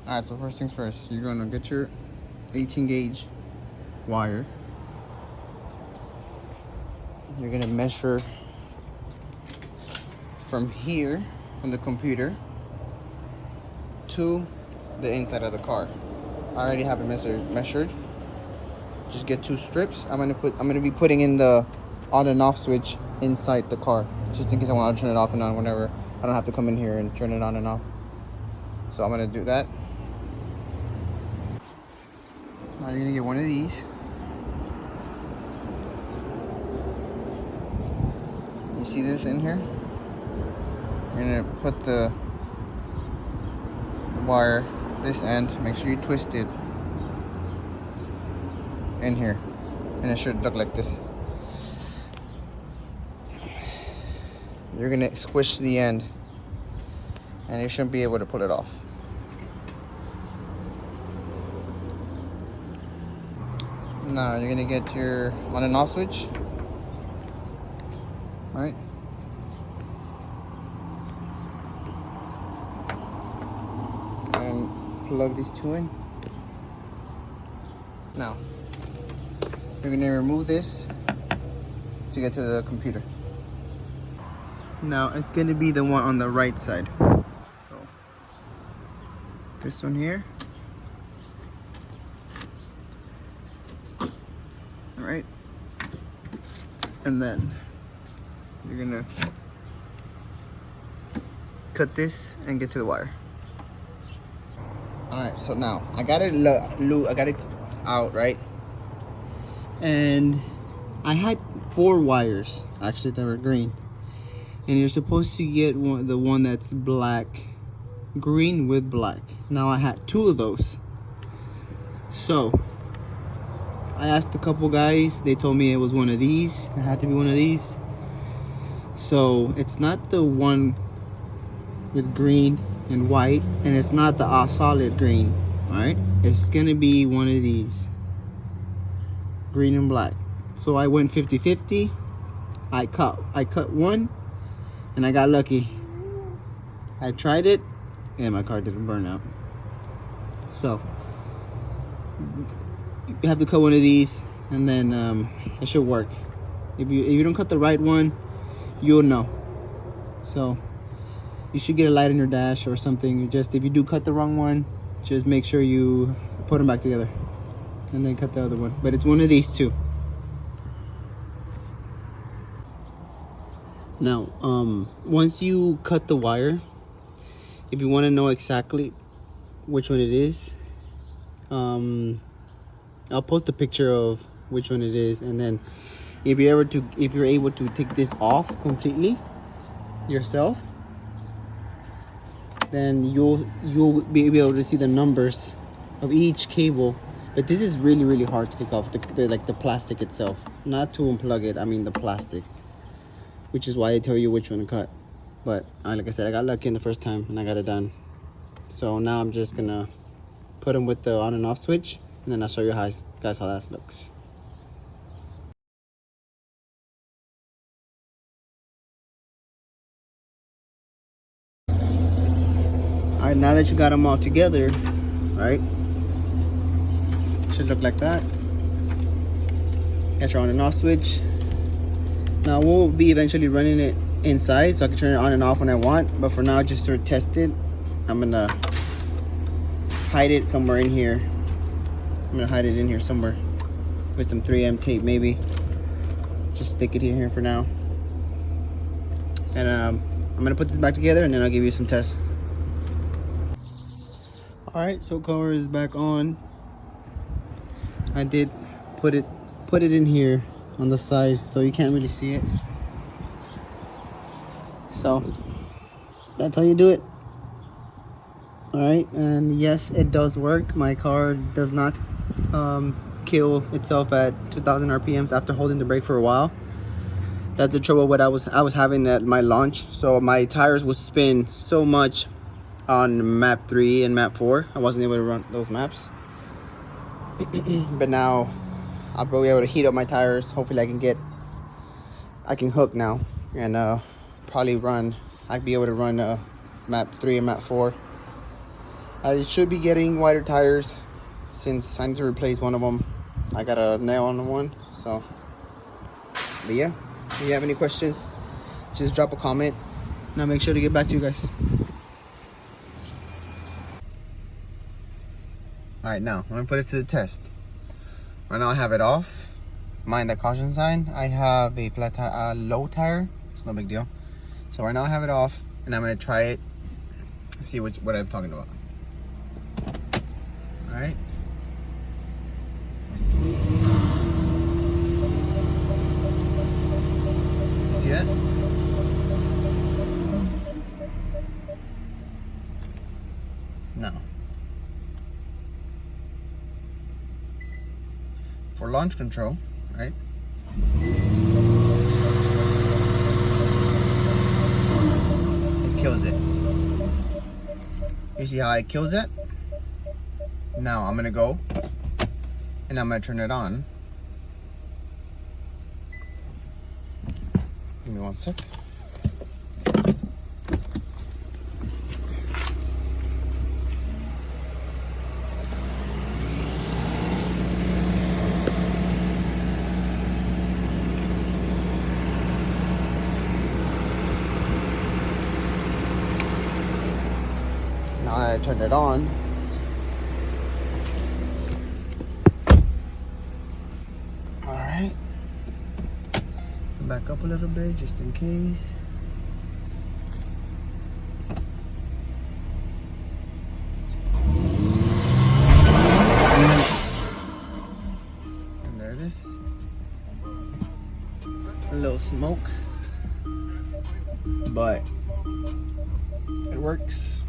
Alright, so first things first, you're gonna get your 18 gauge wire. You're gonna measure from here, from the computer, to the inside of the car. I already have it measured. Just get 2 strips. I'm gonna be putting in the on and off switch inside the car, just in case I want to turn it off and on whenever. I don't have to come in here and turn it on and off. So I'm gonna do that. Now you're gonna get one of these. You see this in here? You're gonna put the wire, this end, make sure you twist it in here, and it should look like this. You're gonna squish the end, and you shouldn't be able to pull it off. Now you're gonna get your on and off switch. All right. And plug these 2 in. Now, you're gonna remove this to get to the computer. Now it's gonna be the one on the right side. So this one here. All right. And then you're gonna cut this and get to the wire. All right, so now I got it out, right? And I had 4 wires actually that were green, and you're supposed to get the one that's black, green with black. Now I had 2 of those, so I asked a couple guys. They told me it was one of these. It had to be one of these. So it's not the one with green and white, and it's not the solid green. All right, it's gonna be one of these, green and black. So I went 50-50. I cut one, and I got lucky. I tried it, and my car didn't burn out. So you have to cut one of these, and then it should work. If you don't cut the right one, you'll know. So you should get a light on your dash or something. If you do cut the wrong one, just make sure you put them back together and then cut the other one. But it's one of these 2. Now once you cut the wire, if you want to know exactly which one it is, I'll post a picture of which one it is, and then if you're able to take this off completely yourself, then you'll be able to see the numbers of each cable. But this is really hard to take off, the plastic itself, not to unplug it. I mean the plastic, which is why they tell you which one to cut. But like I said, I got lucky in the first time and I got it done. So now I'm just gonna put them with the on and off switch, and then I'll show you guys how that looks. All right, now that you got them all together, right, should look like that. Got your on and off switch. Now we'll be eventually running it inside, so I can turn it on and off when I want, but for now, just to test it, I'm gonna hide it somewhere in here. I'm gonna hide it in here somewhere with some 3M tape, maybe. Just stick it in here for now, and I'm gonna put this back together, and then I'll give you some tests. All right, so cover is back on. I did put it in here on the side, so you can't really see it. So that's how you do it. All right, and yes, it does work. My car does not kill itself at 2,000 RPMs after holding the brake for a while. That's the trouble what I was having at my launch. So my tires would spin so much on map 3 and map 4. I wasn't able to run those maps. But now I'll be able to heat up my tires. Hopefully I can hook now, and probably I'd be able to run map 3 and map 4 I should be getting wider tires since I need to replace one of them. I got a nail on one, so. But yeah, if you have any questions, just drop a comment and I'll make sure to get back to you guys. Alright, now I'm gonna put it to the test. Right now I have it off. Mind the caution sign. I have a low tire. It's no big deal. So right now I have it off and I'm gonna try it. See what I'm talking about. Alright. You see that? No. For launch control, right? It kills it. You see how it kills it? Now I'm gonna go and I'm gonna turn it on. Give me one sec. Now that I turned it on, all right, back up a little bit just in case. And there it is. A little smoke, but it works.